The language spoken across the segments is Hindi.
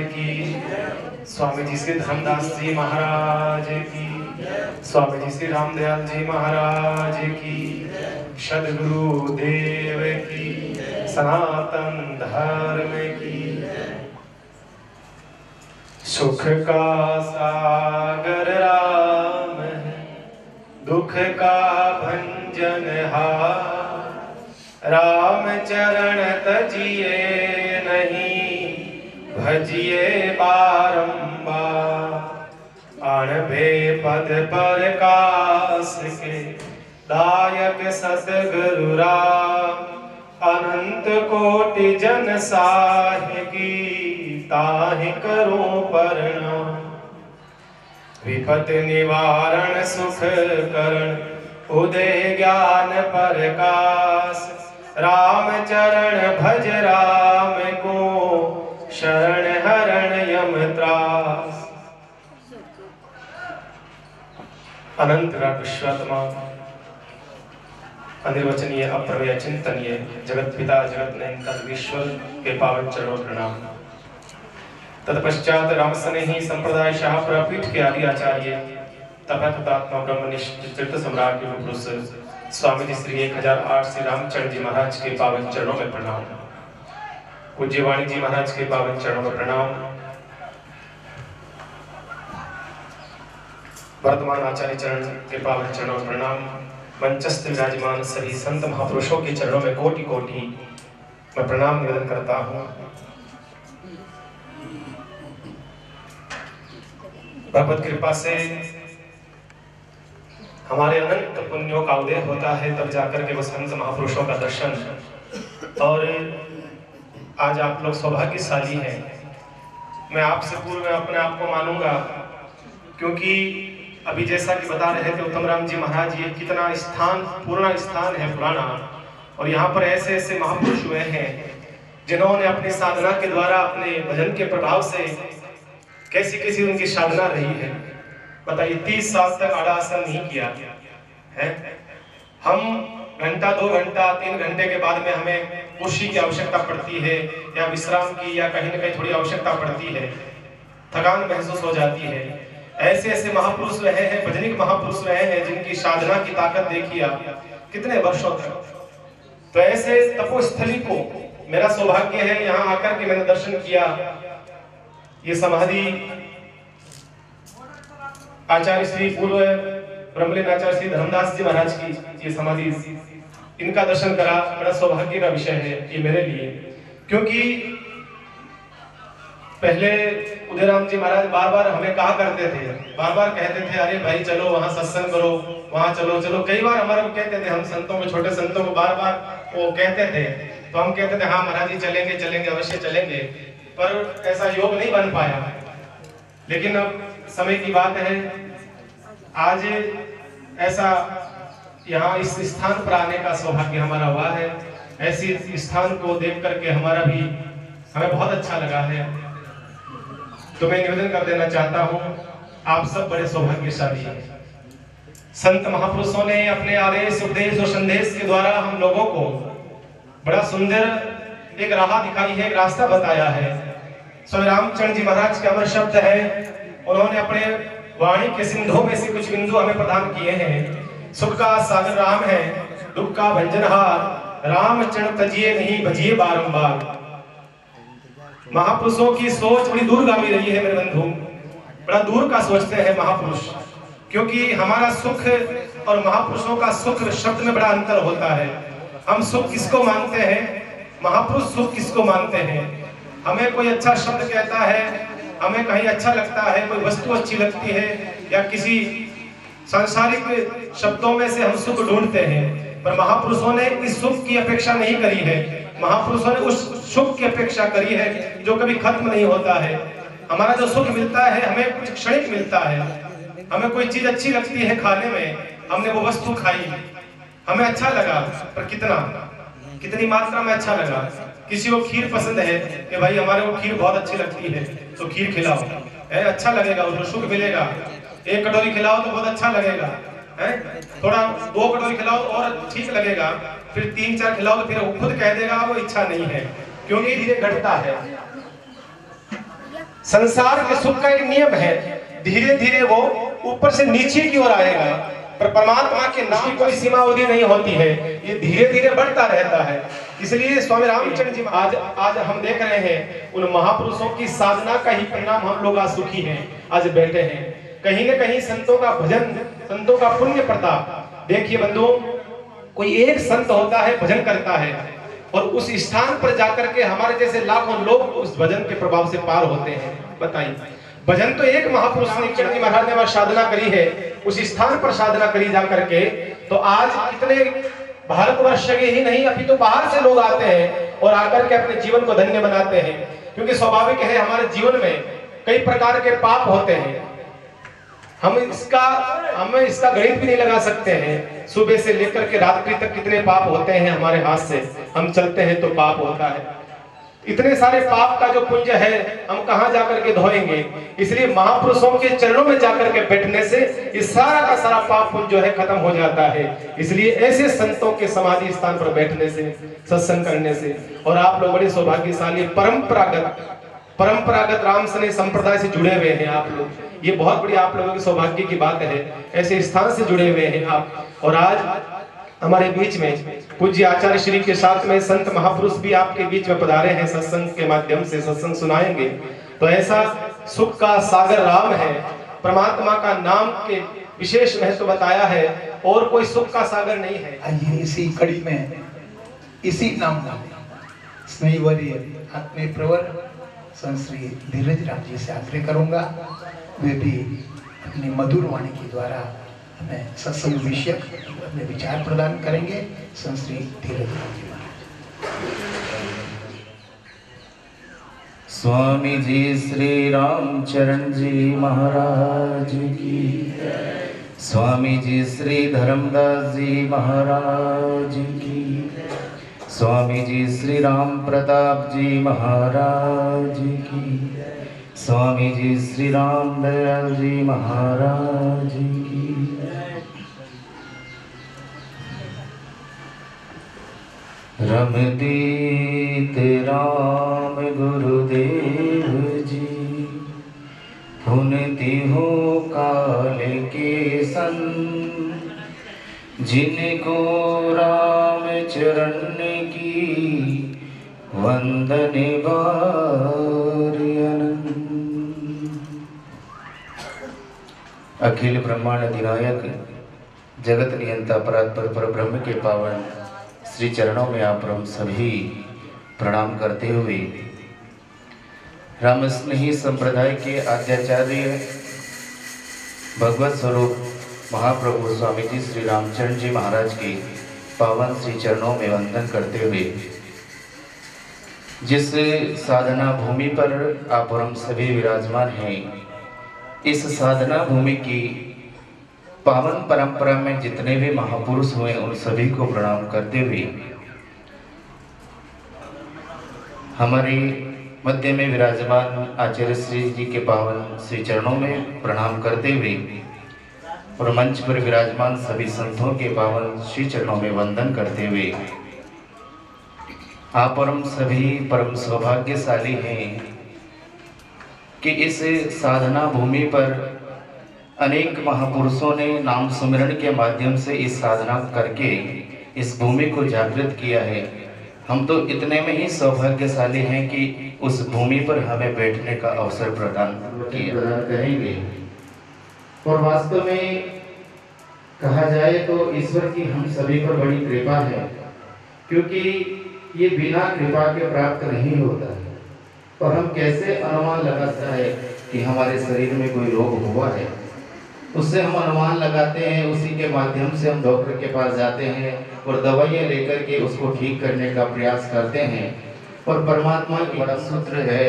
की, स्वामी जी श्री धर्मदास जी महाराज की, स्वामी जी श्री रामदयाल जी महाराज की, सद्गुरु देव की, सनातन धर्म की। सुख का सागर राम है, दुख का भंजनहार, राम चरण तजिए नहीं, भजिए बारंबार। अणभे पद पर कास के दायक सतगुरु राम, अनंत कोटि जन साहिकी, ताहि करो प्रणाम। विपत्ति निवारण सुख करण, उदय ज्ञान प्रकाश, राम चरण भज राम को, शरण हरण यम त्रास। अनंत विश्वात्मा, अनिर्वचनीय अप्रमेय चिंतनीय जगत पिता जगत नियंता ईश्वर के पावन चरणों प्रणाम। तत्पश्चात रामस्नेही संप्रदाय शाहपुरा पीठ के आदि आचार्य तपतात्मा ब्रह्मनिष्ठ तीर्थ सम्राट के पुरुष स्वामी जी श्री 1008 श्री रामचंद्र जी महाराज के पावन चरणों में प्रणाम। पूज्य वाणी जी महाराज के पावन चरणों में प्रणाम। वर्तमान आचार्य चरण के पावन चरणों में प्रणाम। मंचस्थ विराजमान सभी संत महापुरुषों के चरणों में कोटि कोटि मैं प्रणाम निवेदन करता हूँ। भगवत कृपा से हमारे अनंत पुण्यों का उदय होता है, तब जाकर के वो संत महापुरुषों का दर्शन। और आज आप लोग सौभाग्यशाली हैं। मैं आपसे पूर्व में अपने आप को मानूंगा, क्योंकि अभी जैसा कि बता रहे थे उत्तम राम जी महाराज, ये कितना स्थान पूर्ण स्थान है पुराना, और यहाँ पर ऐसे ऐसे महापुरुष हुए हैं जिन्होंने अपनी साधना के द्वारा, अपने भजन के प्रभाव से कैसी कैसी उनकी साधना रही है। बताइए 30 साल तक आड़ासन नहीं किया है। हम घंटा 2 घंटा 3 घंटे के बाद में हमें कुर्सी की आवश्यकता पड़ती है, या विश्राम की, या कहीं न कहीं थोड़ी आवश्यकता पड़ती है, थकान महसूस हो जाती है। ऐसे ऐसे महापुरुष रहे हैं, भजनिक महापुरुष रहे हैं, जिनकी साधना की ताकत देखिए आप कितने वर्षों तक। तो ऐसे तपोस्थली को मेरा सौभाग्य है यहाँ आकर के मैंने दर्शन किया। ये समाधि आचार्य श्री पूर्व ब्रह्मलीन आचार्य श्री धर्मदास जी महाराज की ये समाधि, इनका दर्शन करा, बड़ा सौभाग्य का विषय है ये मेरे लिए। क्योंकि पहले उदयराम जी महाराज बार बार हमें कहा करते थे, बार बार कहते थे, अरे भाई चलो वहां सत्संग करो, वहां चलो चलो। कई बार हमारे को कहते थे, हम संतों को, छोटे संतों को बार बार वो कहते थे, तो हम कहते थे हाँ महाराज जी चलेंगे चलेंगे अवश्य चलेंगे, पर ऐसा योग नहीं बन पाया। लेकिन अब समय की बात है, आज ऐसा यहाँ इस स्थान पर आने का सौभाग्य हमारा हुआ है। ऐसी स्थान को देख करके हमें बहुत अच्छा लगा है। तो मैं निवेदन कर देना चाहता हूँ, आप सब बड़े सौभाग्यशाली हैं। संत महापुरुषों ने अपने आदेश उपदेश और संदेश के द्वारा हम लोगों को बड़ा सुंदर एक राह दिखाई है, एक रास्ता बताया है। स्वामी रामचंद्र जी महाराज के अमर शब्द है, उन्होंने अपने वाणी के सिंधु में से कुछ बिंदु हमें प्रदान किए हैं। सुख का सागर राम है, दुख का भंजनहार, राम चरण तजिए नहीं, भजिए बारंबार। महापुरुषों की सोच बड़ी दूरगामी रही है मेरे बंधु, बड़ा दूर का सोचते हैं महापुरुष। क्योंकि हमारा सुख और महापुरुषों का सुख शब्द में बड़ा अंतर होता है। हम सुख किसको मानते हैं, महापुरुष सुख किसको मानते हैं। हमें कोई अच्छा शब्द कहता है, हमें कहीं अच्छा लगता है, कोई वस्तु अच्छी लगती है, या किसी सांसारिक शब्दों में से हम सुख ढूंढते हैं। पर महापुरुषों ने इस सुख की अपेक्षा नहीं करी है, महापुरुषों ने उस सुख की अपेक्षा करी है जो कभी खत्म नहीं होता है। हमारा जो सुख मिलता है हमें कुछ क्षणिक मिलता है। हमें कोई चीज अच्छी लगती है खाने में, हमने वो वस्तु खाई, हमें अच्छा लगा, पर कितनी मात्रा में अच्छा लगा। किसी को खीर पसंद है कि भाई हमारे को खीर बहुत अच्छी लगती है, तो खीर खिलाओ, अच्छा लगेगा, उसको सुख मिलेगा। 1 कटोरी खिलाओ तो बहुत अच्छा लगेगा, थोड़ा 2 कटोरी खिलाओ और ठीक लगेगा, फिर 3-4 खिलाओ तो फिर वो खुद कह देगा वो इच्छा नहीं है, क्योंकि धीरे घटता है। संसार के सुख का एक नियम है, धीरे धीरे वो ऊपर से नीचे की ओर आएगा, पर परमात्मा के नाम कोई सीमा अवधि नहीं होती है, ये धीरे धीरे बढ़ता रहता है। इसलिए स्वामी रामचंद्र जी आज हम देख रहे हैं उन महापुरुषों की साधना का ही परिणाम हम लोग आज सुखी हैं, आज बैठे हैं। कहीं न कहीं संतों का भजन, संतों का पुण्य प्रताप। देखिए बंधुओं, कोई एक संत होता है, भजन करता है, और उस स्थान पर जाकर के हमारे जैसे लाखों लोग उस भजन के प्रभाव से पार होते हैं। बताइए, भजन तो एक महापुरुष ने, चरण जी महाराज ने वहां साधना करी है, उस स्थान पर साधना करी जाकर के, तो आज कितने भारतवर्ष के ही नहीं अभी तो बाहर से लोग आते हैं और आकर के अपने जीवन को धन्य बनाते हैं। क्योंकि स्वाभाविक है हमारे जीवन में कई प्रकार के पाप होते हैं, हम इसका गणित भी नहीं लगा सकते हैं। सुबह से लेकर के रात्रि तक कितने पाप होते हैं हमारे हाथ से, हम चलते हैं तो पाप होता है। इतने सारे पाप का जो पुण्य है हम कहां जाकर के धोएंगे। इसलिए महापुरुषों के चरणों में जाकर के बैठने से इस सारा का सारा पाप पुण्य जो है खत्म हो जाता है। इसलिए ऐसे संतों के समाधि स्थान पर बैठने से, सत्संग करने से, और आप लोग बड़े सौभाग्यशाली परंपरागत राम सने संप्रदाय से जुड़े हुए हैं आप लोग, ये बहुत बड़ी आप लोगों के सौभाग्य की बात है। ऐसे स्थान से जुड़े हुए हैं आप, और आज हमारे बीच में पूज्य आचार्य श्री के साथ में संत महापुरुष भी आपके बीच में पधारे हैं, सत्संग के माध्यम से सत्संग सुनाएंगे। तो ऐसा सुख का सागर राम है, परमात्मा का नाम के विशेष महत्व बताया है, और कोई सुख का सागर नहीं है। आइए इसी कड़ी में, इसी नाम स्नेहवरीय आत्मीय प्रवर संत श्री धीरज राम जी से आग्रह करूंगा, वे भी अपनी मधुर वाणी के द्वारा हमें सत्संग विषयक अपने विचार प्रदान करेंगे। संत श्री धीरज राम जी महाराज। स्वामी जी श्री रामचरण जी महाराज की, स्वामी जी श्री धर्मदास जी महाराज की, स्वामी जी श्री राम प्रताप जी महाराज की, स्वामी जी श्री राम दयाल जी महाराज की। रमदीत राम गुरुदेव जी, पुनति हो काल के संग, जिनको राम चरण की वंदन बारी अनंत। अखिल ब्रह्मांड अधिनायक जगत नियंता पर ब्रह्म के पावन श्री चरणों में आप हम सभी प्रणाम करते हुए राम स्नेही संप्रदाय के आद्याचार्य भगवत स्वरूप महाप्रभु स्वामी जी श्री रामचंद्र जी महाराज के पावन श्री चरणों में वंदन करते हुए, जिस साधना भूमि पर आप हम सभी विराजमान हैं, इस साधना भूमि की पावन परंपरा में जितने भी महापुरुष हुए उन सभी को प्रणाम करते हुए, हमारे मध्य में विराजमान आचार्य श्री जी के पावन श्री चरणों में प्रणाम करते हुए, और मंच पर विराजमान सभी संतों के पावन श्री चरणों में वंदन करते हुए, आप और हम सभी परम सौभाग्यशाली हैं कि इस साधना भूमि पर अनेक महापुरुषों ने नाम सुमिरन के माध्यम से इस साधना करके इस भूमि को जागृत किया है। हम तो इतने में ही सौभाग्यशाली हैं कि उस भूमि पर हमें बैठने का अवसर प्रदान करेंगे। और वास्तव में कहा जाए तो ईश्वर की हम सभी पर बड़ी कृपा है, क्योंकि ये बिना कृपा के प्राप्त नहीं होता है। और हम कैसे अनुमान लगाता है कि हमारे शरीर में कोई रोग हुआ है, उससे हम अनुमान लगाते हैं, उसी के माध्यम से हम डॉक्टर के पास जाते हैं और दवाइयाँ लेकर के उसको ठीक करने का प्रयास करते हैं। और परमात्मा की बड़ा सूत्र है,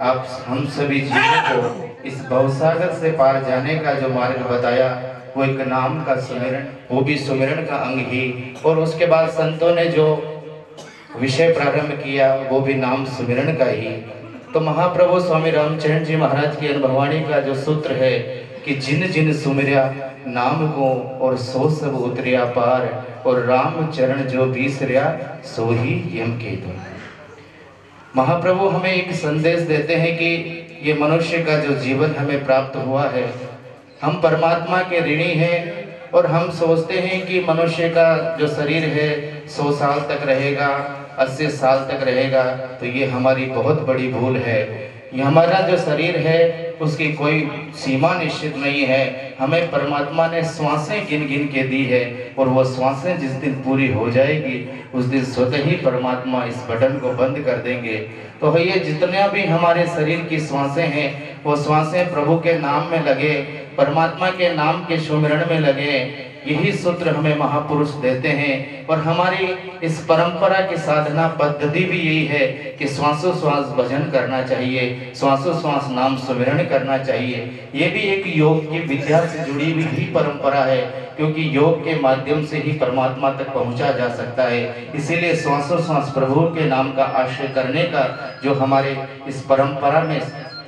आप हम सभी जीवों को इस भवसागर से पार जाने का जो मार्ग बताया, वो एक नाम का सुमिरन, वो भी सुमिरन का अंग ही। और उसके बाद संतों ने जो विषय प्रारंभ किया वो भी नाम सुमिरन का ही। तो महाप्रभु स्वामी रामचंद्र जी महाराज की अनुभवाणी का जो सूत्र है कि जिन जिन सुमिरया नाम को और सो सब उतरिया पार, और राम चरण जो बीसरिया सोही यम के द्वार। महाप्रभु हमें एक संदेश देते हैं कि ये मनुष्य का जो जीवन हमें प्राप्त हुआ है, हम परमात्मा के ऋणी हैं और हम सोचते हैं कि मनुष्य का जो शरीर है 100 साल तक रहेगा, 80 साल तक रहेगा, तो ये हमारी बहुत बड़ी भूल है। ये हमारा जो शरीर है उसकी कोई सीमा निश्चित नहीं है। हमें परमात्मा ने श्वासें गिन गिन के दी है और वो श्वासें जिस दिन पूरी हो जाएगी उस दिन स्वतः ही परमात्मा इस बटन को बंद कर देंगे। तो भैया जितने भी हमारे शरीर की श्वासें हैं वो श्वासें प्रभु के नाम में लगे, परमात्मा के नाम के सुमिरन में लगे। यही सूत्र हमें महापुरुष देते हैं और हमारी इस परंपरा की साधना पद्धति भी यही है कि श्वासों श्वास भजन करना चाहिए, श्वासों श्वास नाम सुमिरन करना चाहिए। ये भी एक योग की विद्या से जुड़ी हुई ही परंपरा है, क्योंकि योग के माध्यम से ही परमात्मा तक पहुंचा जा सकता है। इसीलिए श्वासों श्वास प्रभु के नाम का आश्रय करने का जो हमारे इस परंपरा में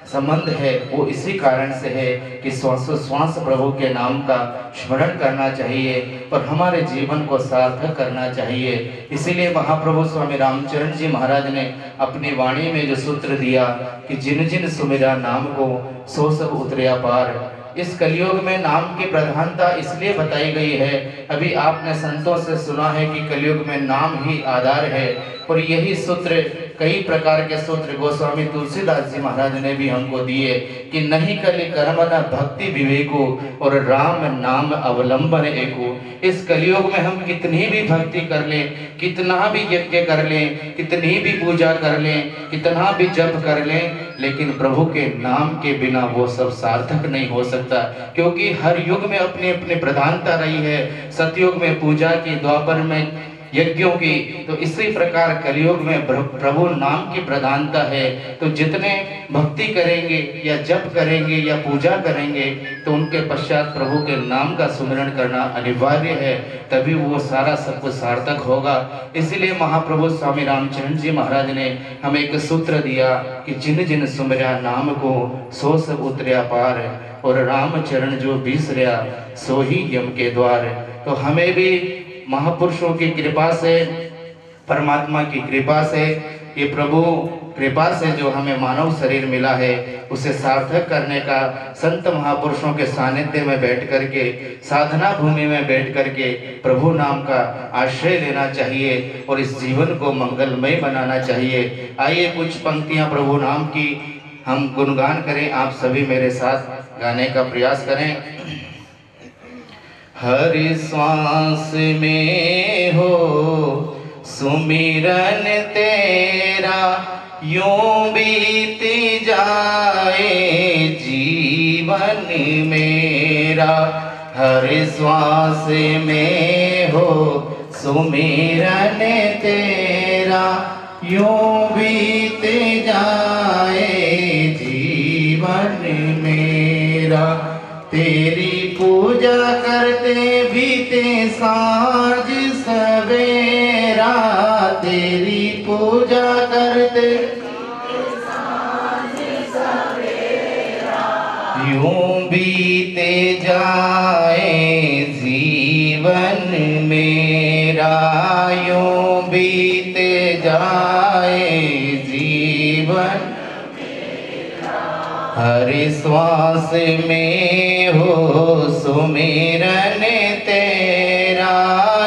संबंध है वो इसी कारण से है कि श्वासों श्वास प्रभु के नाम का स्मरण करना चाहिए और हमारे जीवन को सार्थक करना चाहिए। इसीलिए महाप्रभु स्वामी रामचरण जी महाराज ने अपनी वाणी में जो सूत्र दिया कि जिन जिन सुमिरा नाम को सो सब उतरिया पार। इस कलयुग में नाम की प्रधानता इसलिए बताई गई है, अभी आपने संतों से सुना है कि कलयुग में नाम ही आधार है, और यही सूत्र कई प्रकार के सूत्र गोस्वामी तुलसीदास जी महाराज ने भी हमको दिए कि नहीं कलि कर्म न भक्ति विवेको और राम नाम अवलंबन एको। इस कलयुग में हम कितनी भी भक्ति कर लें, कितना भी यज्ञ कर लें, कितनी भी पूजा कर लें, कितना भी जप कर लें, लेकिन प्रभु के नाम के बिना वो सब सार्थक नहीं हो सकता। क्योंकि हर युग में अपनी अपनी प्रधानता रही है, सतयुग में पूजा की, द्वापर में यज्ञों की, तो इसी प्रकार कलयुग में प्रभु नाम की प्रधानता है। तो जितने भक्ति करेंगे या जप करेंगे या पूजा करेंगे तो उनके पश्चात प्रभु के नाम का सुमिरन करना अनिवार्य है, तभी वो सारा सब कुछ सार्थक होगा। इसीलिए महाप्रभु स्वामी रामचरण जी महाराज ने हमें एक सूत्र दिया कि जिन जिन सुमिरा नाम को सो सब उतरिया पार, और राम चरण जो बिसरिया सो ही यम के द्वार। तो हमें भी महापुरुषों की कृपा से, परमात्मा की कृपा से, ये प्रभु कृपा से जो हमें मानव शरीर मिला है उसे सार्थक करने का संत महापुरुषों के सानिध्य में बैठ करके, साधना भूमि में बैठ करके प्रभु नाम का आश्रय लेना चाहिए और इस जीवन को मंगलमय बनाना चाहिए। आइए कुछ पंक्तियां प्रभु नाम की हम गुणगान करें, आप सभी मेरे साथ गाने का प्रयास करें। हर श्वास में हो सुमिरन तेरा, यूं बीत जाए जीवन मेरा। हर श्वास में हो सुमिरन तेरा, यूं बीत जाए जीवन मेरा। तेरी पूजा करते बीते साँझ सवेरा, तेरी पूजा करते साँझ सवेरा, यूं बीते जाए जीवन मेरा, यूं बीते जाए जीवन। हर श्वास में हो सुमिरन तेरा,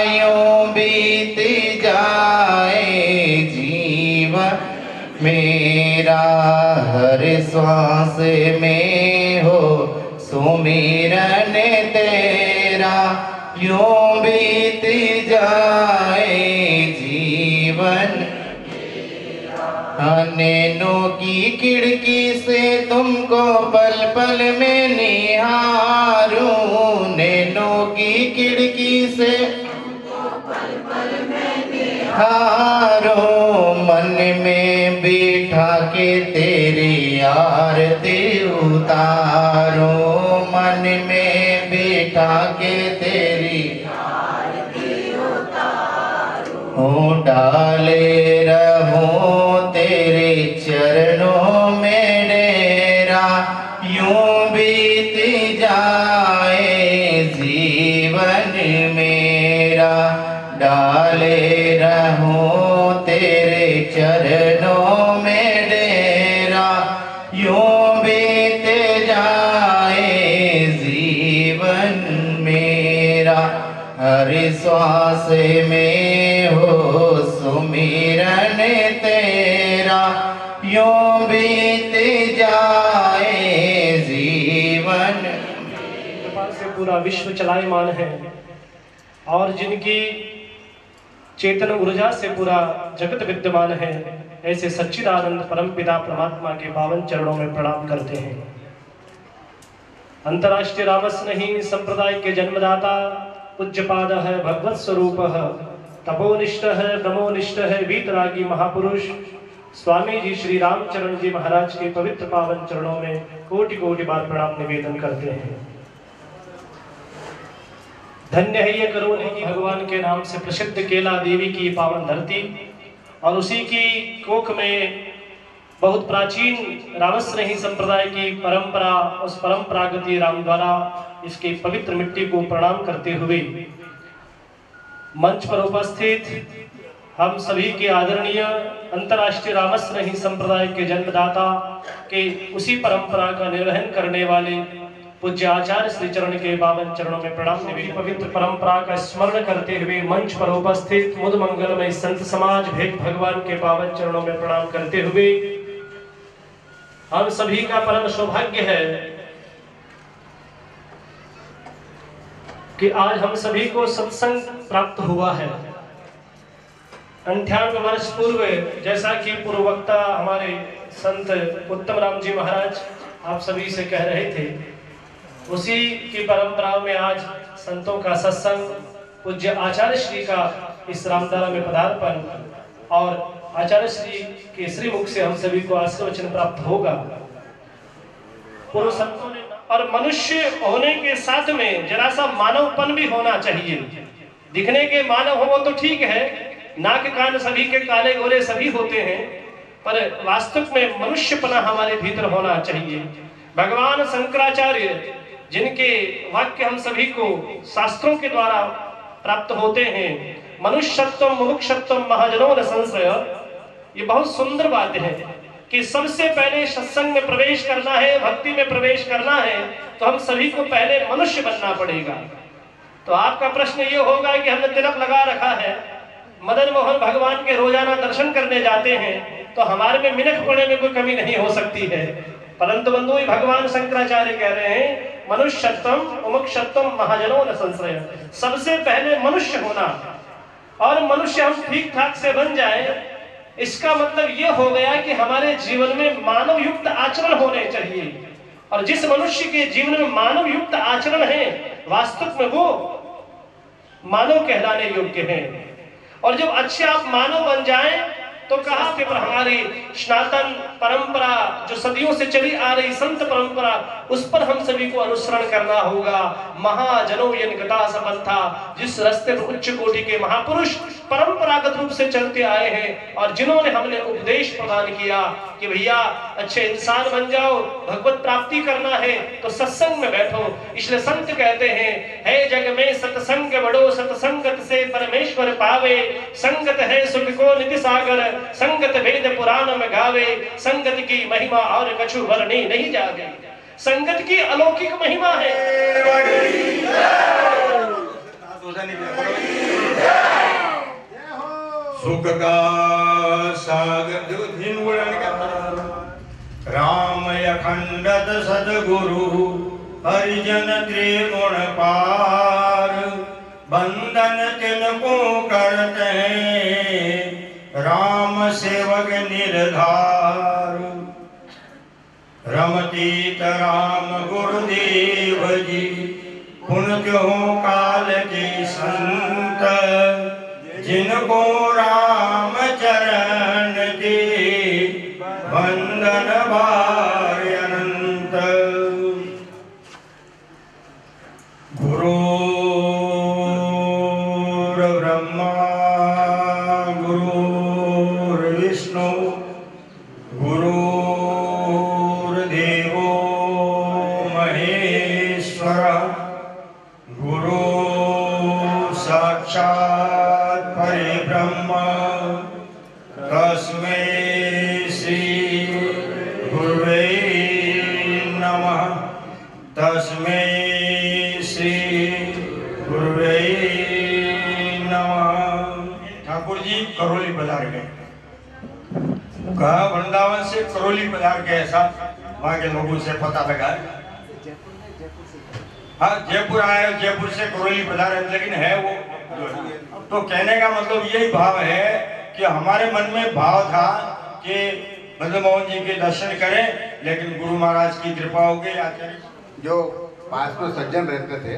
यूं बीत जाए जीवन मेरा। हर श्वास में हो सुमिरन तेरा, यूं बीत जाए जीवन। नैनों की खिड़की से तुमको पल पल में निहारूं, नैनों की खिड़की से पल पल में निहारूं। मन में बिठा के तेरी आरती उतारूं, मन में बिठा के तेरी आरती उतारूं। डाले रहूं तेरे चरणों में डेरा, यूं बीत जाए जीवन मेरा। डाले रहूं तेरे चरणों में डेरा, यूं श्वास में हो सुमिरन तेरा, यूं बीत जाए जीवन। कृपा से पूरा विश्व चलायमान है और जिनकी चेतन ऊर्जा से पूरा जगत विद्यमान है, ऐसे सच्चिदानंद परमपिता परमात्मा के पावन चरणों में प्रणाम करते हैं। अंतर्राष्ट्रीय रामस्नेही संप्रदाय के जन्मदाता पूज्यपाद है भगवत स्वरूप है, तपोनिष्ठ है, ब्रह्मोनिष्ठ है, वीतरागी महापुरुष स्वामी जी श्री रामचरण जी महाराज के पवित्र पावन चरणों में कोटि कोटि बार प्रणाम निवेदन करते हैं। धन्य है ये करौली की भगवान के नाम से प्रसिद्ध केला देवी की पावन धरती, और उसी की कोख में बहुत प्राचीन रामस्नेही संप्रदाय की परंपरा, उस परंपरागत राम द्वारा इसकी पवित्र मिट्टी को प्रणाम करते हुए मंच पर उपस्थित हम सभी के आदरणीय अंतर्राष्ट्रीय रामस्नेही संप्रदाय के जन्मदाता के उसी परंपरा का निर्वहन करने वाले पूज्य आचार्य श्री चरण के पावन चरणों में प्रणाम निवेदन, पवित्र परंपरा का स्मरण करते हुए मंच पर उपस्थित मुद मंगलमय संत समाज भेद भगवान के पावन चरणों में प्रणाम करते हुए हम सभी का परम सौभाग्य है कि आज हम सभी को सत्संग प्राप्त हुआ है। 98 वर्ष पूर्व, जैसा कि पूर्व वक्ता हमारे संत उत्तम राम जी महाराज आप सभी से कह रहे थे, उसी की परंपरा में आज संतों का सत्संग, पूज्य आचार्य श्री का इस रामधारा में पदार्पण और आचार्य श्री के श्री मुख से हम सभी को आशीर्वचन प्राप्त होगा। पूर्व संतों ने और मनुष्य होने के साथ में जरा सा मानवपन भी होना चाहिए। दिखने के मानव हो वो तो ठीक है, नाक कान सभी के काले गोरे सभी होते हैं, पर वास्तव में मनुष्यपना हमारे भीतर होना चाहिए। भगवान शंकराचार्य जिनके वाक्य हम सभी को शास्त्रों के द्वारा प्राप्त होते हैं, मनुष्यत्वम मुमुक्षुत्वम महाजनों न संशय, ये बहुत सुंदर बात है कि सबसे पहले सत्संग में प्रवेश करना है, भक्ति में प्रवेश करना है, तो हम सभी को पहले मनुष्य बनना पड़ेगा। तो आपका प्रश्न ये होगा कि हमने तिलक लगा रखा है, मदन मोहन भगवान के रोजाना दर्शन करने जाते हैं, तो हमारे में मिनट पड़ने में कोई कमी नहीं हो सकती है। परंतु बंधु भगवान शंकराचार्य कह रहे हैं मनुष्यत्वम मुमुक्षुत्वम महाजनों न संशय, सबसे पहले मनुष्य होना, और मनुष्य हम ठीक ठाक से बन जाए, इसका मतलब यह हो गया कि हमारे जीवन में मानव युक्त आचरण होने चाहिए। और जिस मनुष्य के जीवन में मानव युक्त आचरण है, वास्तव में वो मानव कहलाने योग्य है। और जब अच्छे आप मानव बन जाएं, तो कहा कि हमारी सनातन परंपरा जो सदियों से चली आ रही संत परंपरा, उस पर हम सभी को अनुसरण करना होगा। महाजनों यनगता समर्था, जिस रास्ते पर उच्च कोटि के महापुरुष परंपरागत रूप से चलते आए हैं, और जिन्होंने हमने उपदेश प्रदान किया कि भैया अच्छे इंसान बन जाओ, भगवत प्राप्ति करना है तो सत्संग में बैठो। इसलिए संत कहते हैं, है जग में सत्संग बड़ो, सत्संगत से परमेश्वर पावे, संगत है सुख को निधि सागर, संगत वेद पुराण में गावे, संगत की महिमा और कछु वर्णी नहीं जागे। संगत की अलौकिक महिमा है। सुख का सागर राम अखंडत सदगुरु, हरिजन त्रिगुण पार, बंधन तिनको करते राम सेवक निर्धार। रमतीत राम गुरुदेव जी, पुन क्यों काल के संत, जिनको राम चरण दे बंधन भार अनंत। गुरु ब्रह्मा गुरुर्विष्णु गुरुर्देवो महेश्वर, गुरु साक्षात् परब्रह्म, तस्मै श्री गुरुवे नमः। तस्मै श्री गुरुवे करौली पधार गए। कहा वृंदावन से करौली पधार गए, ऐसा वहां के लोगों से पता लगा। हाँ, जयपुर आए, जयपुर से करौली पधारे, लेकिन है वो। तो कहने का मतलब यही भाव है कि हमारे मन में भाव था कि मदन मोहन जी के दर्शन करें, लेकिन गुरु महाराज की कृपा हो गई। आचार्य जो पास में सज्जन रहते थे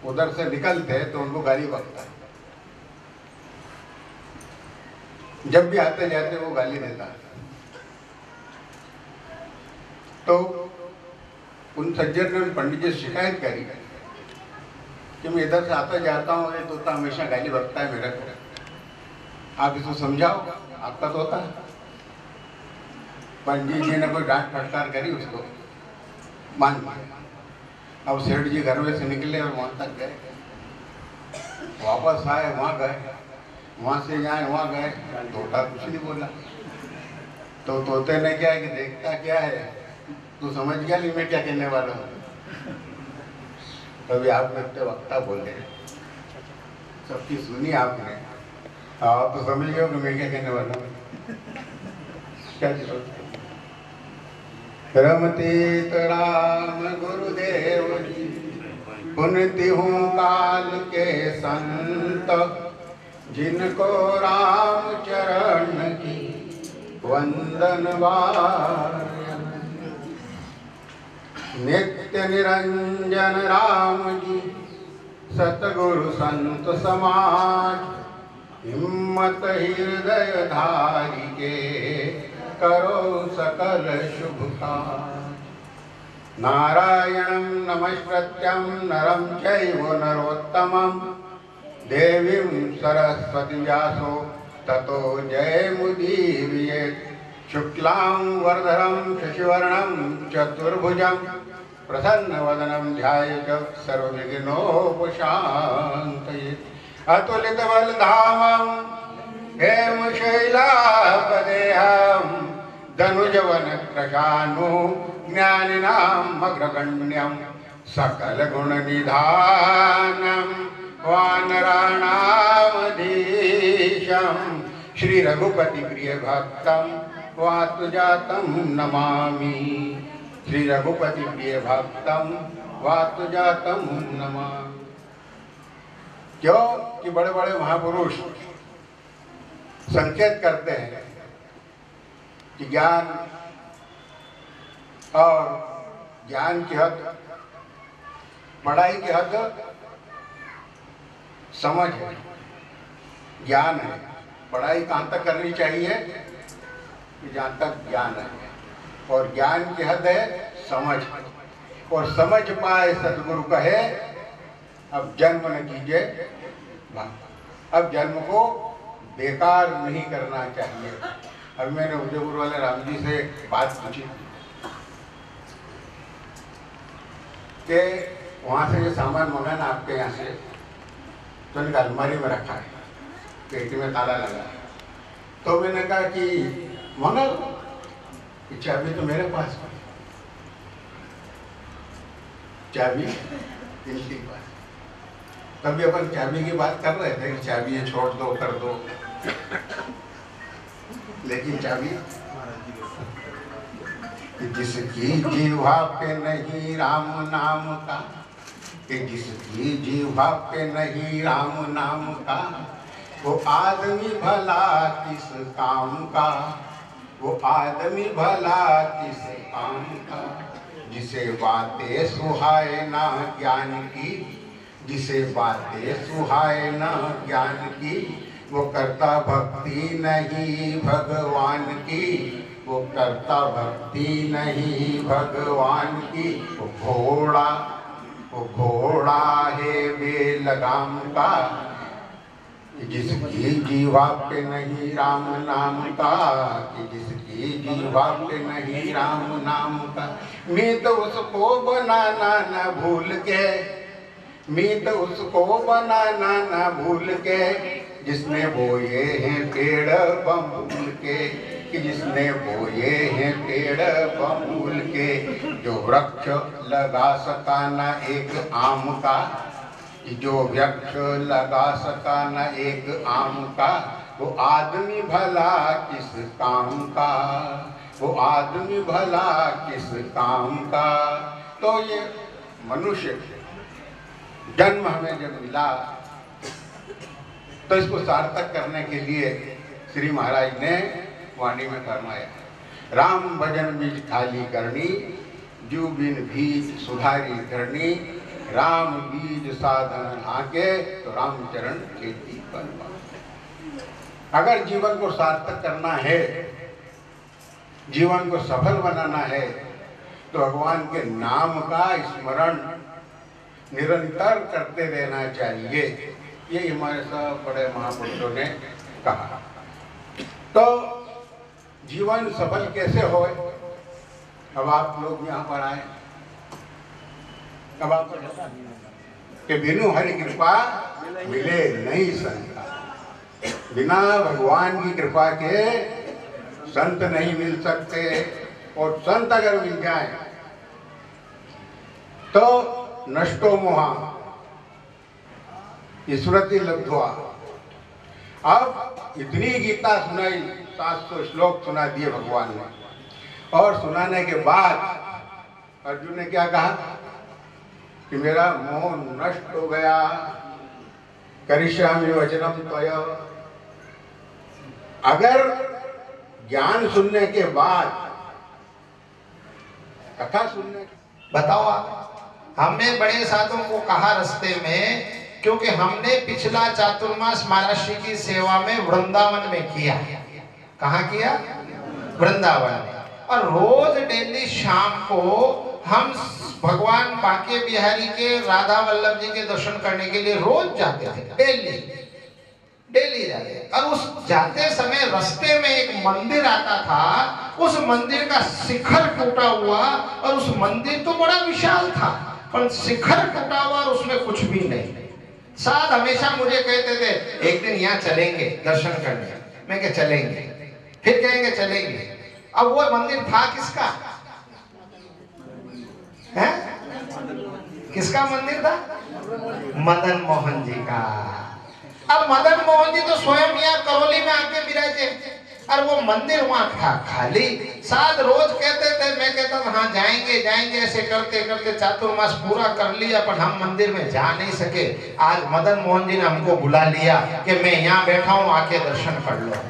उधर से निकलते तो उनको गाली बकता, जब भी आते जाते वो गाली देता। तो उन सज्जन ने पंडित जी शिकायत करी कि मैं इधर से आता जाता हूँ, ये तोता हमेशा गाली बकता है मेरे को, आप इसको समझाओ, आपका तोता। पंडित जी ने कोई डांट फटकार करी, उसको मान लिया। अब सेठ जी घर में से निकले और वहां तक गए, वापस आए, वहां गए, वहां से जाए वहां गए, तोता कुछ नहीं बोला। तो तोते ने क्या है कि देखता क्या है, तू समझ गया नहीं मैं क्या कहने वाला हूँ। कभी आप लगते वक्ता बोले, सबकी सुनी आपने, आप तो समझ गए कि मैं क्या कहने वाला हूँ। क्या जरूरत है। रमतीत राम गुरुदेव जी, पुण्य हूँ काल के संत, जिनको राम चरण की वंदन वार। नित्य निरंजन राम जी, सतगुरु संत समाज, हिम्मत हृदय धारी के करो सकल शुभ कार्य। नारायणं नमस्कृत्यं नरं चैव नरोत्तमं, देवीं सरस्वती व्यासो ततो जयमुदीरयेत्। शुक्लां वरदरं शशिवर्णं चतुर्भुजं, प्रसन्नवदनं ध्यायेत् सर्वविघ्नोपशान्तये। अतुलितबलधामं हेमशैलापदेहं, धनुजवनकृशानु ज्ञानिनाम् अग्रगण्यं, सकलगुणनिधानं वानराणामधीशं, श्री रघुपति प्रिय भक्तं वातुजातं नमामि। श्री रघुपति प्रिय भक्तं वातुजातं नमामि। क्यों कि बड़े बड़े महापुरुष संकेत करते हैं कि ज्ञान और ज्ञान की हद, पढ़ाई की हद समझ है, ज्ञान है। पढ़ाई कहाँ तक करनी चाहिए कि जहाँ तक ज्ञान है, और ज्ञान की हद है समझ। और समझ पाए सतगुरु कहे अब जन्म न कीजिए, अब जन्म को बेकार नहीं करना चाहिए। अब मैंने उदयपुर वाले राम जी से बात पूछी कि वहाँ से ये सामान मंगाना आपके यहाँ से, तो उनका अलमारी में रखा है, पेटी में ताला लगा है। तो मैंने कहा कि मंगा लो, चाबी तो मेरे पास है, चाबी इनके पास। तभी अपन चाबी की बात कर रहे थे कि चाबी ये छोड़ दो, कर दो, लेकिन चाबी जिसकी जीवा पे नहीं राम नाम का, कि जिसकी जीवा पे नहीं राम नाम का, वो आदमी भला किस काम का, वो आदमी भला किस काम का। जिसे बातें सुहाए ना ज्ञान की, जिसे बातें सुहाए ना ज्ञान की, वो करता भक्ति नहीं भगवान की, वो करता भक्ति नहीं भगवान की। वो घोड़ा है बेलगाम का, जिसकी जीवा पे नहीं राम नाम का, कि जिसकी जीवा पे नहीं राम नाम का। मीत उसको बनाना न भूल के, मीत उसको बनाना न भूल के, जिसने बोए हैं पेड़ बबूल के, कि जिसने बोए हैं पेड़ बबूल के। जो वृक्ष लगा सका न एक आम का, जो वृक्ष लगा सका न एक आम का, वो आदमी भला किस काम का, वो आदमी भला किस काम का। तो ये मनुष्य जन्म हमें जब मिला तो इसको सार्थक करने के लिए श्री महाराज ने वाणी में फरमाया, राम भजन बीज खाली करनी, जू बिन बीज सुधारी करनी, राम बीज साधन आके तो रामचरण खेती करवा। अगर जीवन को सार्थक करना है, जीवन को सफल बनाना है, तो भगवान के नाम का स्मरण निरंतर करते रहना चाहिए। ये हमारे सब बड़े महापुरुषों ने कहा। तो जीवन सफल कैसे हो? अब आप लोग यहाँ पर आए, अब आपको कि बिनु हरि कृपा मिले नहीं संत, बिना भगवान की कृपा के संत नहीं मिल सकते। और संत अगर मिल जाए तो नष्टो मोहा स्मृति लब्ध्वा। अब इतनी गीता सुनाई, 700 श्लोक सुना दिए भगवान ने, और सुनाने के बाद अर्जुन ने क्या कहा कि मेरा मोह नष्ट हो गया, करिष्यामि वचनम त्वया। अगर ज्ञान सुनने के बाद, कथा सुनने, बताओ आप, हमने बड़े साधुओं को कहा रास्ते में, क्योंकि हमने पिछला चातुर्मास महाराज जी की सेवा में वृंदावन में किया। कहाँ किया? वृंदावन में। और रोज डेली शाम को हम भगवान बांके बिहारी के, राधा वल्लभ जी के दर्शन करने के लिए रोज जाते थे, डेली जाते। और उस जाते समय रास्ते में एक मंदिर आता था, उस मंदिर का शिखर टूटा हुआ, और उस मंदिर तो बड़ा विशाल था पर शिखर टूटा हुआ और उसमें कुछ भी नहीं। साथ हमेशा मुझे कहते थे एक दिन यहाँ चलेंगे दर्शन करने, मैं क्या चलेंगे, फिर कहेंगे चलेंगे। अब वो मंदिर था किसका है? किसका मंदिर था? मदन मोहन जी का। अब मदन मोहन जी तो स्वयं यहाँ करौली में आके विराजे, और वो मंदिर वहाँ था खाली। साथ रोज कहते थे, मैं कहता था हाँ जाएंगे जाएंगे, ऐसे करते करते चातुर्मास पूरा कर लिया, पर हम मंदिर में जा नहीं सके। आज मदन मोहन जी ने हमको बुला लिया कि मैं यहाँ बैठा हूँ, आके दर्शन कर लो।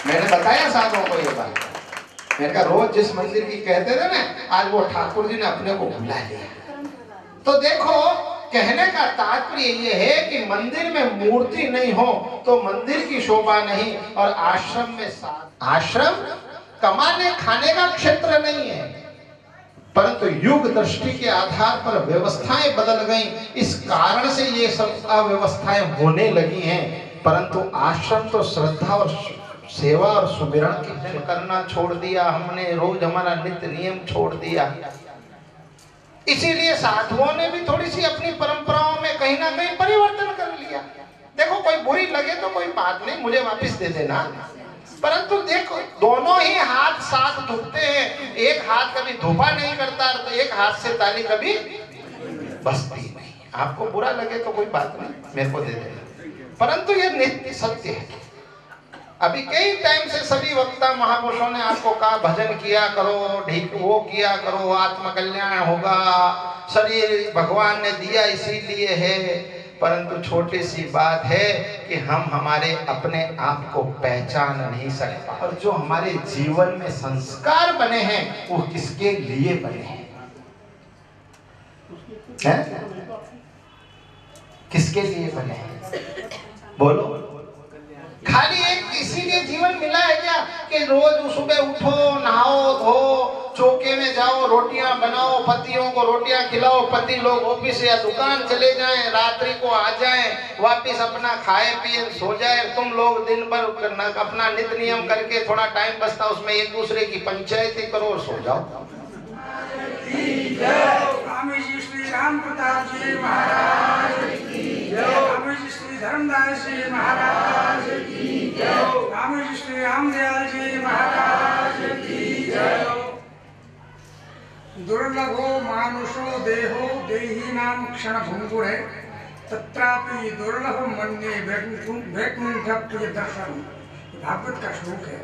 मैंने बताया साधुओं को ये बात, मैंने कहा रोज जिस मंदिर की कहते थे ना, आज वो ठाकुर जी ने अपने को बुला लिया। तो देखो, कहने का तात्पर्य ये है कि मंदिर में मूर्ति नहीं हो तो मंदिर की शोभा नहीं। और आश्रम में आश्रम कमाने खाने का क्षेत्र नहीं है, परंतु युग दृष्टि के आधार पर व्यवस्थाएं बदल गई, इस कारण से ये सब अव्यवस्थाएं होने लगी हैं। परंतु आश्रम तो श्रद्धा और सेवा और सुमिरन की करना छोड़ दिया हमने, रोज हमारा नित्य नियम छोड़ दिया। इसीलिए साधुओं ने भी थोड़ी सी अपनी परंपराओं में कहीं ना कहीं परिवर्तन कर लिया। देखो, कोई बुरी लगे तो कोई बात नहीं, मुझे वापस दे देना, परंतु देखो दोनों ही हाथ साथ धुपते हैं। एक हाथ कभी धुपा नहीं करता तो एक हाथ से ताली कभी बजती नहीं। आपको बुरा लगे तो कोई बात नहीं, मेरे को दे देना, परंतु ये नित्य सत्य है। अभी कई टाइम से सभी वक्ता महापुरुषों ने आपको कहा भजन किया करो, ठीक वो किया करो, आत्मकल्याण होगा, शरीर भगवान ने दिया इसीलिए है। परंतु छोटी सी बात है कि हम हमारे अपने आप को पहचान नहीं सकते, और जो हमारे जीवन में संस्कार बने हैं वो किसके लिए बने हैं? किसके लिए बने हैं? बोलो। खाली एक इसीलिए जीवन मिला है क्या कि रोज सुबह उठो, नहाओ धो, चौके में जाओ, रोटियां बनाओ, पतियों को रोटियां खिलाओ, पति लोग ऑफिस या दुकान चले जाएं, रात्रि को आ जाएं, वापिस अपना खाए पिए सो जाए, तुम लोग दिन भर अपना नित्य नियम करके थोड़ा टाइम बचता उसमें एक दूसरे की पंचायती करो और सो जाओ। स्वामी जी श्री राम प्रताप जी महाराज की जय, स्वामी जी श्री धर्मदास जी महाराज की जय, स्वामी जी श्री रामदयाल जी महाराज की जय। दुर्लभो मानुषो देहो देही नाम क्षण भंगुर है, तत्रापि दुर्लभम मन्ये वैकुंठ प्रिय दर्शन। भागवत का श्लोक है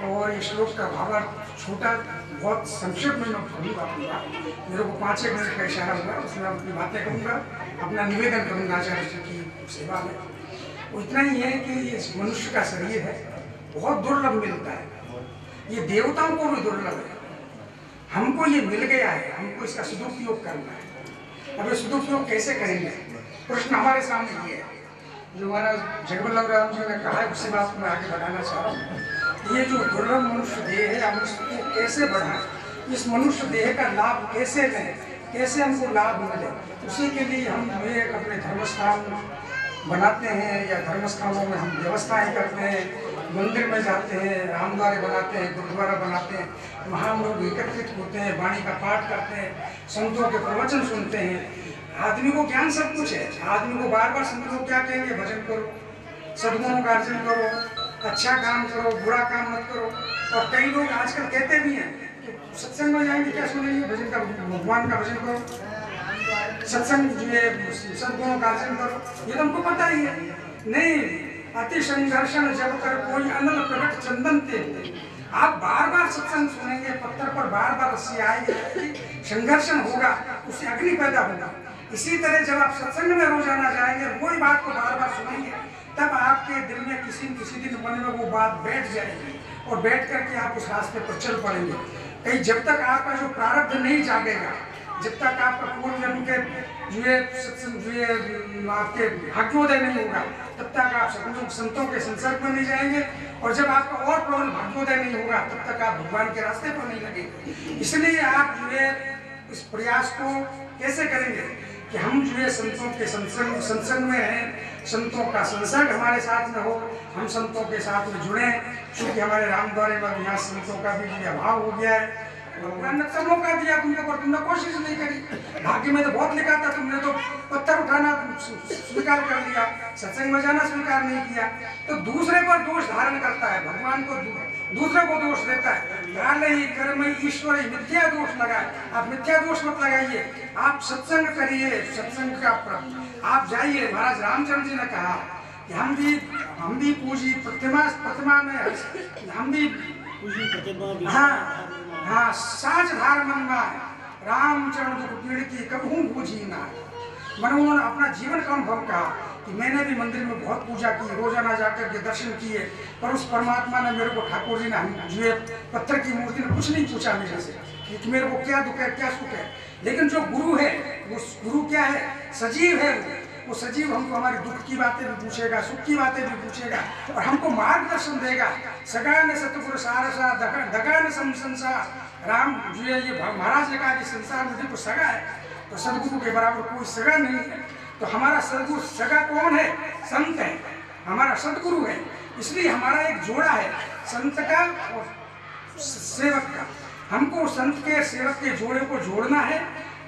और ये श्लोक का भावार्थ छोटा बहुत संक्षिप्त में मैं कहूँगा आपका। मेरे को 5-1 मिनट का इशारा हुआ, उसमें अपनी बातें कहूँगा, अपना निवेदन करूँगा आचार्य जी की सेवा में। वो इतना ही है कि ये मनुष्य का शरीर है बहुत दुर्लभ मिलता है, ये देवताओं को भी दुर्लभ है, हमको ये मिल गया है, हमको इसका सदुपयोग करना है। अब ये सदुपयोग कैसे करेंगे, प्रश्न हमारे सामने ये है। जो हमारा जगवल्लभ राम जी ने कहा है उससे बात मैं आगे बढ़ाना चाह रहा हूँ। ये जो दुर्लभ मनुष्य देह है, हम इसको कैसे बढ़ाएं, इस मनुष्य देह का लाभ कैसे लें, कैसे हमको लाभ मिले, उसी के लिए हम एक अपने धर्मस्थान बनाते हैं या धर्मस्थानों में हम व्यवस्थाएं करते हैं, मंदिर में जाते हैं, रामद्वारे बनाते हैं, गुरुद्वारा बनाते हैं, वहाँ हम लोग एकत्रित होते हैं, वाणी का पाठ करते हैं, संतों के प्रवचन सुनते हैं। आदमी को ज्ञान सब कुछ है, आदमी को बार बार संत लोग क्या कहेंगे, भजन करो, सद्गुणों का अर्जन करो, अच्छा काम करो, बुरा काम मत करो। और कई लोग आजकल कहते भी हैं कि सत्संग में जाएंगे क्या सुनेंगे, भजन का, भगवान का भजन करो, सत्संग सद्गुणों का अर्जन करो, ये तो हमको पता ही है। नहीं, अति संघर्षण जब कर कोई अनल प्रकट चंदन ते। आप बार बार सत्संग सुनेंगे, पत्थर पर बार बार रस्सी आएगी, संघर्षण होगा, उससे अग्नि पैदा होगा। इसी तरह जब आप सत्संग में रोजाना जाएंगे, वही बात को बार बार सुनेंगे, तब आपके दिल में किसी न किसी दिन मन में वो बात बैठ जाएगी और बैठ करके आप उस रास्ते पर चल पड़ेंगे। कहीं जब तक आपका जो प्रारब्ध नहीं जागेगा, जब तक आपका पूर्व जन्म के जो आपके भाग्योदय नहीं होगा, तब तक आप संतों के संसर्ग में नहीं जाएंगे। और जब आपका और प्रबल भाग्योदय नहीं होगा, तब तक आप भगवान के रास्ते पर नहीं लगेंगे। इसलिए आप जो है इस प्रयास को कैसे करेंगे कि हम जो है संतों के संसर्ग में हैं, संतों का संसर्ग हमारे साथ में हो, हम संतों के साथ में जुड़े। क्योंकि हमारे रामद्वारे में यहाँ संतों का भी अभाव हो गया है। भगवान ने सब मौका दिया तुमको, पर तुमने कोशिश नहीं करी। भाग्य में तो बहुत लिखा था, तुमने तो पत्थर उठाना स्वीकार कर लिया, सत्संग में जाना स्वीकार नहीं किया। तो दूसरे पर दोष धारण करता है, भगवान को दूसरे को दोष देता है। काले ही कर्म ईश्वर मिथ्या दोष लगाए, आप मिथ्या दोष मत लगाइए, आप सत्संग करिए, सत्संग का आप जाइए। महाराज रामचंद्र जी ने कहा कि हम भी पूजी प्रतिमा में हम भी हाँ साज धार मन में रामचरण दुख पीड़ की कबहू बूझी ना। मैंने उन्होंने अपना जीवन का अनुभव कहा कि मैंने भी मंदिर में बहुत पूजा की, रोजाना जाकर के दर्शन किए, पर उस परमात्मा ने मेरे को, ठाकुर जी ने, जो पत्थर की मूर्ति ने कुछ नहीं पूछा मेरे से कि मेरे को क्या दुख है, क्या सुख है। लेकिन जो गुरु है, वो गुरु क्या है, सजीव है। वो सजीव हमको हमारी दुख की बातें भी पूछेगा, सुख की बातें भी पूछेगा और हमको मार्गदर्शन देगा। सगा ने सतगुरु सारसा दगा ने संसार। राम जो है ये महाराज ने कहा कि संसार में देखो सगा है, तो सदगुरु के बराबर कोई सगा नहीं है। तो हमारा सदगुरु सगा कौन है, संत है, हमारा सदगुरु है। इसलिए हमारा एक जोड़ा है संत का और सेवक का। हमको संत के सेवक के जोड़े को जोड़ना है,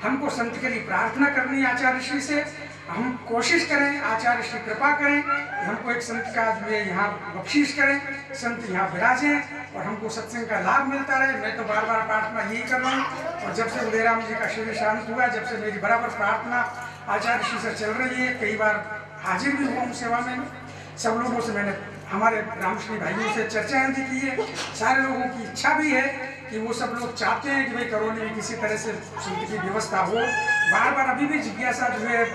हमको संत के लिए प्रार्थना करनी है आचार्य श्री से। हम कोशिश करें, आचार्य श्री कृपा करें, हमको एक संत का जो है यहाँ बख्शीश करें, संत यहाँ विराजें और हमको सत्संग का लाभ मिलता रहे। मैं तो बार बार प्रार्थना यही कर रहा हूँ। और जब से उदयराम जी का शरीर शांत हुआ, जब से मेरी बराबर प्रार्थना आचार्य श्री से चल रही है, कई बार हाजिर भी हुआ हूँ सेवा में। सब लोगों से मैंने, हमारे रामश्री भाइयों से चर्चाएं भी की है। सारे लोगों की इच्छा भी है कि वो सब लोग चाहते हैं कि भाई करौली में किसी तरह से संत की व्यवस्था हो। बार बार अभी भी जिज्ञासा जो है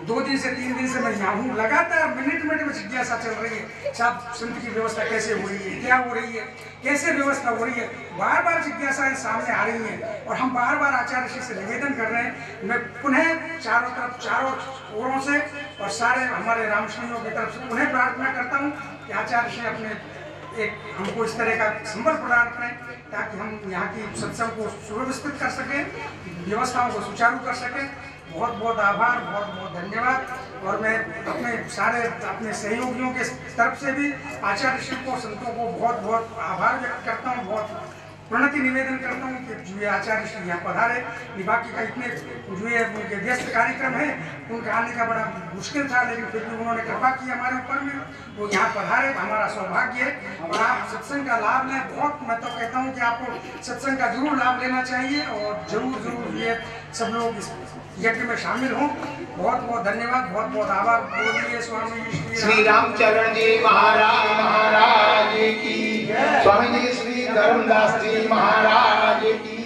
2 दिन से 3 दिन से मैं यहाँ हूँ, लगातार मिनट में जिज्ञासा चल रही है। साहब संत की व्यवस्था कैसे हो रही है, क्या हो रही है, कैसे व्यवस्था हो रही है, बार बार जिज्ञासाएं सामने आ रही हैं। और हम बार बार आचार्य श्री से निवेदन कर रहे हैं। मैं पुनः चारों तरफ, चारों ओरों से और सारे हमारे रामश्रियों की तरफ से पुनः प्रार्थना करता हूँ कि आचार्य श्री अपने एक हमको इस तरह का संबल प्रदान करें ताकि हम यहाँ की सत्संग को सुव्यवस्थित कर सकें, व्यवस्थाओं को सुचारू कर सकें। बहुत बहुत आभार, बहुत बहुत धन्यवाद। और मैं अपने सारे अपने सहयोगियों के तरफ से भी आचार्य श्री को, संतों को बहुत बहुत आभार व्यक्त करता हूँ। बहुत प्रणति निवेदन करता हूँ कि जो ये आचार्य श्री यहाँ पधारे, बाकी का इतने जो ये उनके व्यस्त कार्यक्रम है उनका आने का बड़ा मुश्किल था, लेकिन फिर भी उन्होंने कृपा की हमारे ऊपर में, वो यहाँ पधारे, हमारा सौभाग्य है। और आप सत्संग का लाभ लें, बहुत मैं तो कहता हूँ कि आपको सत्संग का जरूर लाभ लेना चाहिए और जरूर ये सब लोग इस यज्ञ में शामिल हों। बहुत बहुत धन्यवाद, बहुत बहुत आभार। बोलिए स्वामी श्री रामचरण जी महाराज की, स्वामी जी श्री धर्मदास जी महाराज की।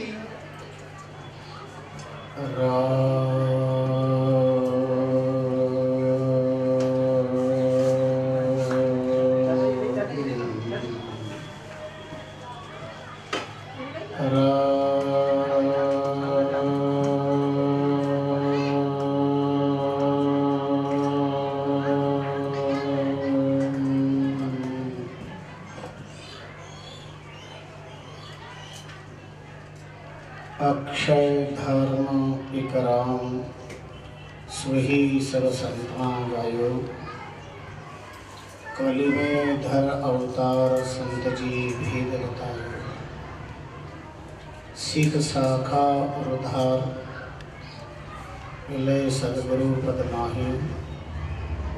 अक्षय धर्म विकराम स्वही सर्वसंता गायो, कलि में धर अवतार संत जी भेद बतायो। सिख शाखा उधार मिले सदगुरु पद माही,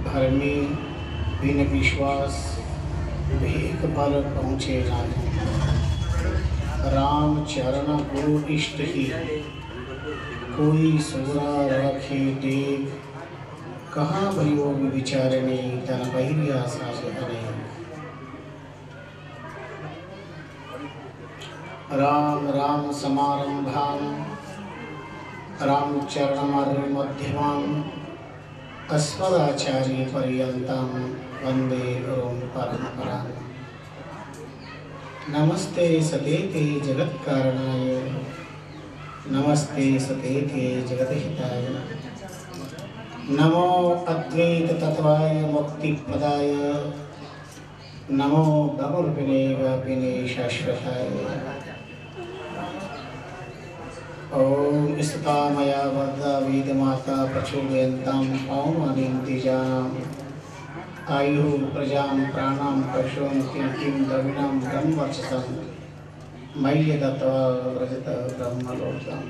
धर्मी बिन विश्वास भीख पर पहुँचे जाने। राम चरण गुरु इष्ट ही, कोई सूरा रखे टेक। कहाँ भयो विचारणी तन बहिरिया साज अनेक। राम राम समारंभां रामचरणमर्य मध्यमां, अस्मदाचार्य पर्यन्तां वन्दे गुरुं परम्पराम्। नमस्ते सतेते जगत्कारणाय, नमस्ते सतेते जगतहिताय। नमो अद्वैत तत्वाय मुक्तिप्रदाय, नमो गमुर्विने व्यापिने शाश्वताय। ओम स्तुतामया वरदा वेदमाता प्रचोदयन्तां पौमानीं तेजानाम्। आयु प्रजां प्राणां पशुं कीर्तिं द्रविणं ब्रह्मवर्चसं, मय्य दत्त्वा व्रजत ब्रह्मलोकम्।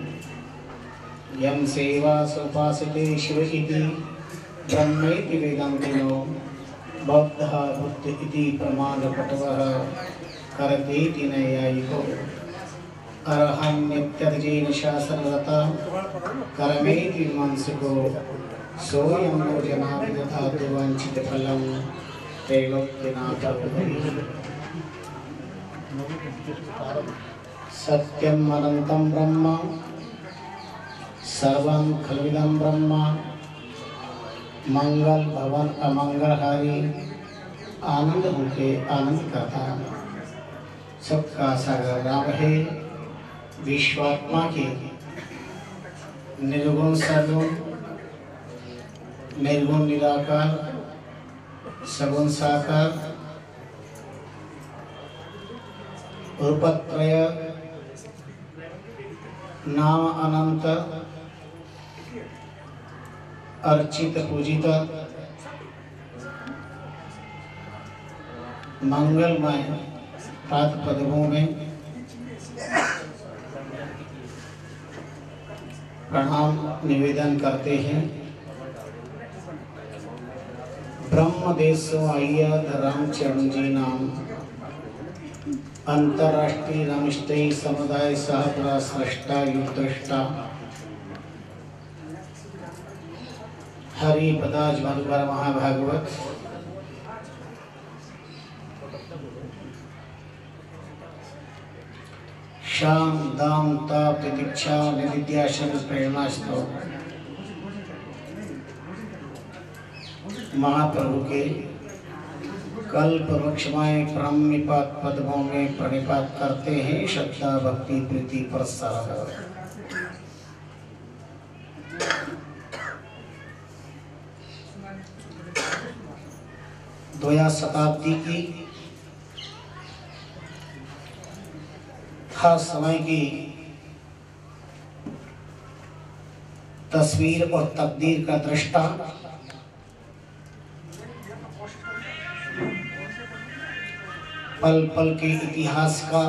यं सेवा सोपासते शिव इति ब्रह्मेति वेदान्तिनो, बौद्धः बुद्ध इति प्रमादपटवः करतेति नैयायिको। अर्हन्यत्यजेन शासनरता करमेति विमंसको, सोऽयं नो जना विदधातु वाञ्छितफलं त्रैलोक्यनाथो भवेत्। सत्यम् अनन्तं ब्रह्म सर्वं खल्विदं ब्रह्म, मंगल भवन अमंगलहारी, आनंद होके आनंद करता। सबका सागर राम है, विश्वात्मा के निर्गुण सगुण, निर्गुण निराकार, सगुण साकार, रूपत्रय, नाम अनंत, अर्चित पूजित, मंगलमय प्रात पदों में प्रणाम निवेदन करते हैं। ब्रह्मदेशो आर्य रामचरण जी नाम अंतरराष्ट्रीय रामष्टयी समुदाय सहपुरा सृष्टा युद्धष्टा हरि पदाज मधुकर महाभागवत शाम दाम ताप प्रतीक्षा नित्यासन प्रेरणा स्तोत्र महाप्रभु के कल्प वृक्षमय प्रणिपात पद्मों में प्रणिपात करते हैं। श्रद्धा भक्ति प्रीति प्रसाद। द्वया शताब्दी की खास समय की तस्वीर और तकदीर का दृष्टा पल पल के इतिहास का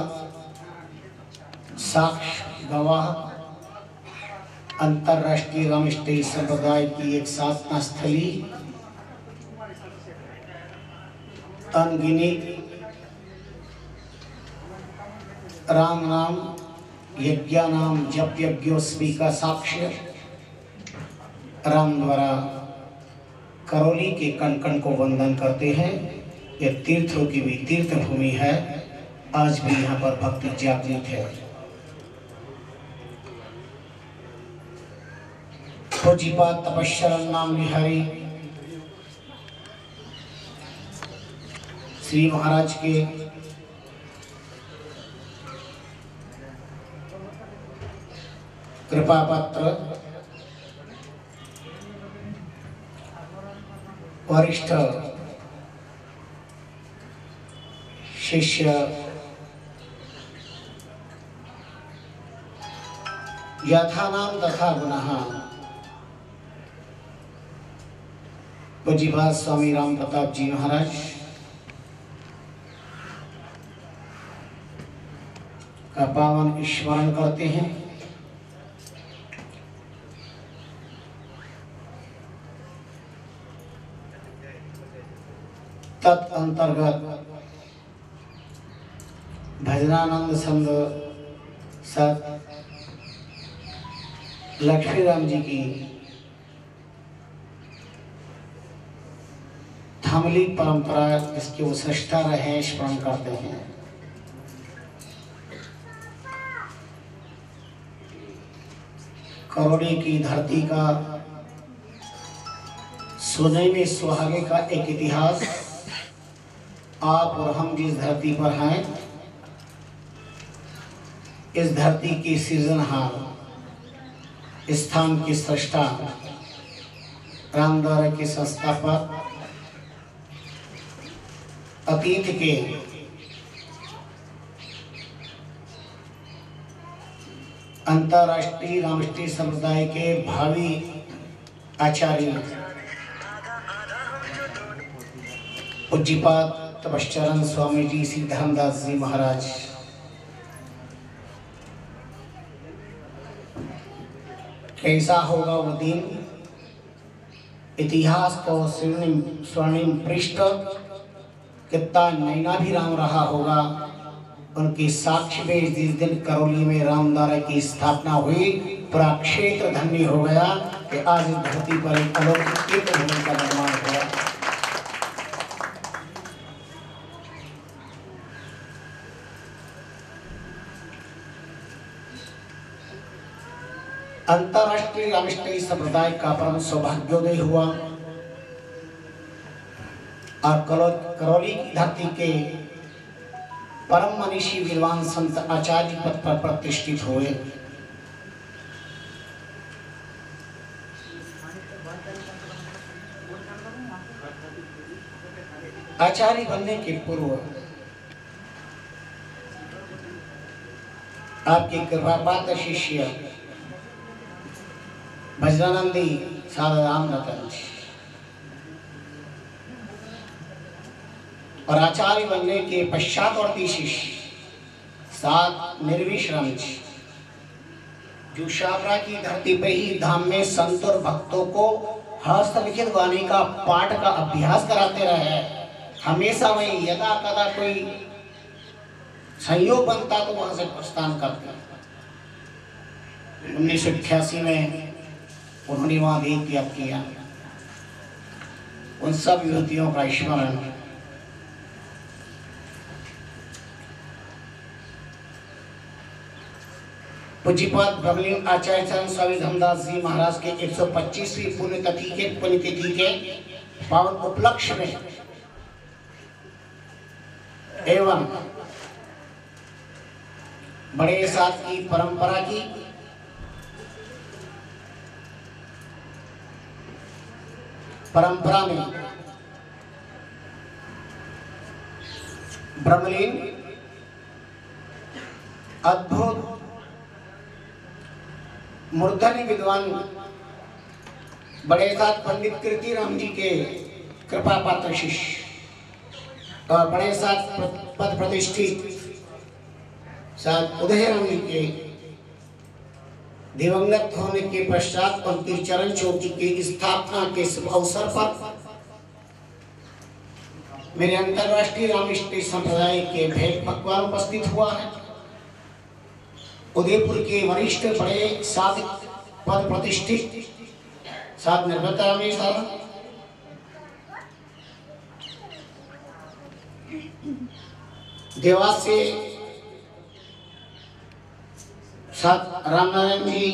साक्ष्य गवाह अंतर्राष्ट्रीय रामष्टि संप्रदाय की एक साधना स्थली अनगिनत राम नाम यज्ञानाम जप यज्ञोस्मी का साक्ष्य राम द्वारा करौली के कण कण को वंदन करते हैं। यह तीर्थों की भी तीर्थ भूमि है। आज भी यहाँ पर भक्ति जागृत है। पूज्यपाद तपस्वरन नाम बिहारी श्री महाराज के कृपा पत्र वरिष्ठ शिष्य यथानाम तथा गुणः पूज्यपाद स्वामी राम प्रताप जी महाराज का पावन स्मरण करते हैं। तदंतर्गत भजनानंद संघ सत लक्ष्मी राम जी की थामली परंपरा इसके वो सृष्टा रहे स्मरण करते हैं। करौली की धरती का सोने में सुहागे का एक इतिहास आप और हम जिस धरती पर हैं, इस धरती की सृजनहार स्थान की सृष्टा रामद्वारा के संस्थापक अतीत के अंतर्राष्ट्रीय रामष्टि संप्रदाय के भावी आचार्य पूज्यपाद तपश्चरण स्वामी जी श्री धर्मदास जी महाराज कैसा होगा वो दिन, इतिहास को स्वर्णिम पृष्ठ कितना नैनाभिराम रहा होगा। उनकी साक्ष्य में जिस दिन करौली में रामद्वारा की स्थापना हुई, पूरा क्षेत्र धन्य हो गया कि आज इस धरती पर एक अलौकिक तीर्थ भूमि का निर्माण हुआ। अंतर्राष्ट्रीय रामष्टि संप्रदाय का परम सौभाग्योदय हुआ और करौली की धरती के परम मनीषी विद्वान संत आचार्य पद पर प्रतिष्ठित हुए। आचार्य बनने के पूर्व आपके कृपा पात्र शिष्य भजनानंदी साधु राम रतन और आचार्य बनने के पश्चातवर्ती शिष्य सात निर्विश्राम जो शाबरा की धरती पे ही धाम में संत और भक्तों को हस्तलिखित वाणी का पाठ का अभ्यास कराते रहे। हमेशा वही यदा कदा कोई संयोग बनता तो वहां से प्रस्थान करते। 1988 में उन्होंने वहां देह त्याग किया। उन सब युवतियों का स्मरण पूज्यपाद ब्रह्मलिंग आचार्य चरण स्वामी धर्मदास जी महाराज के 125वीं पुण्यतिथि के पावन उपलक्ष्य में एवं बड़े साथ की परंपरा की में ब्रह्मलीन अद्भुत मूर्धन्य विद्वान बड़े साथ पंडित कीर्ति राम जी के कृपा पात्र शिष्य और बड़े साथ पद प्रतिष्ठित साथ उदय राम जी के दिवंगत होने के पश्चात उनकी चरण ज्योति की स्थापना के शुभ अवसर पर मेरे अंतर्राष्ट्रीय रामकृष्ण संप्रदाय के भेद पकवान उपस्थित हुआ है। उदयपुर के वरिष्ठ बड़े साधक पद प्रतिष्ठित साध निर्भता रामेश देवास से साथ रामनारायण जी,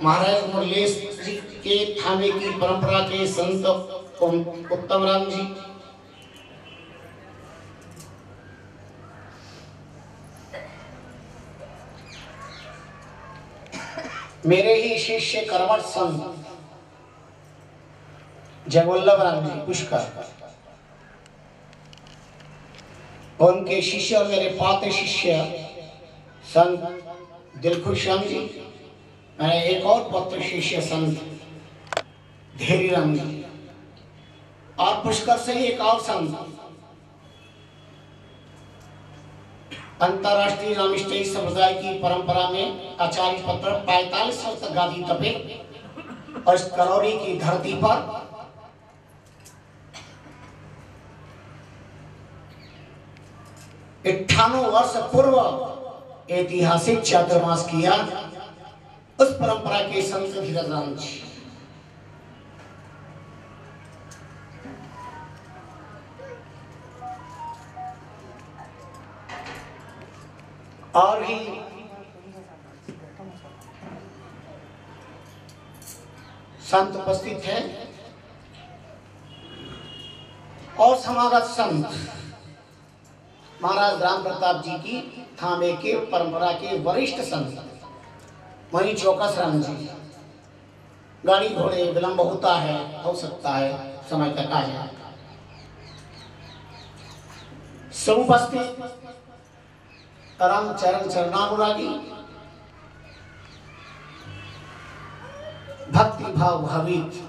महाराज मुरलेश जी के थाने की परंपरा के संत उत्तम राम जी, मेरे ही शिष्य कर्मठ संत जयवल्लभ राम जी पुष्कर, उनके शिष्य और मेरे पात्र शिष्य संत दिलखुश राम जी, मेरे एक और पत्र शिष्य संत धैर्य राम जी, और पुष्कर से ही एक और संत अंतर्राष्ट्रीय रामकृष्ण संप्रदाय की परंपरा में आचार्य पत्र 45 वर्ष तक गादी तपे और इस करौली की धरती पर 98 वर्ष पूर्व ऐतिहासिक चातुर्मास किया उस परंपरा के संत धीरज राम जी। और भी संत उपस्थित है और समागत संत महाराज राम प्रताप जी की थामे के परंपरा के वरिष्ठ संत मणि चौकस राम जी। गाड़ी घोड़े विलंब होता है, हो सकता है समय तक आ जाए। समुपस्थित रामचरण चरणानुरागी भक्ति भाव भावित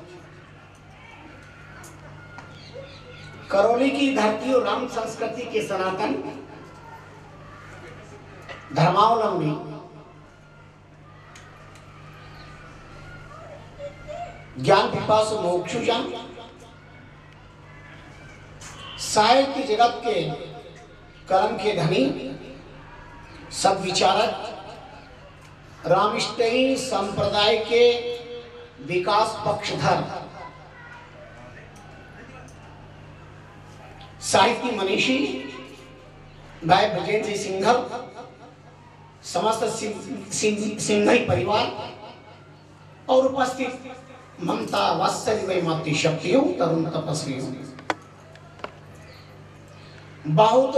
करौली की धरती और राम संस्कृति के सनातन धर्मावलंबी ज्ञान पिपासु मोक्षुजन साहित्य जगत के कर्म के धनी सब विचारक रामकृष्ण संप्रदाय के विकास पक्षधर साहित्य मनीषी भाई ब्रजेंद्र सिंघल, समस्त सिंघई परिवार और उपस्थित ममता वात्सल्य मातृ शक्तियों तरुण तपस्वियों, बहुत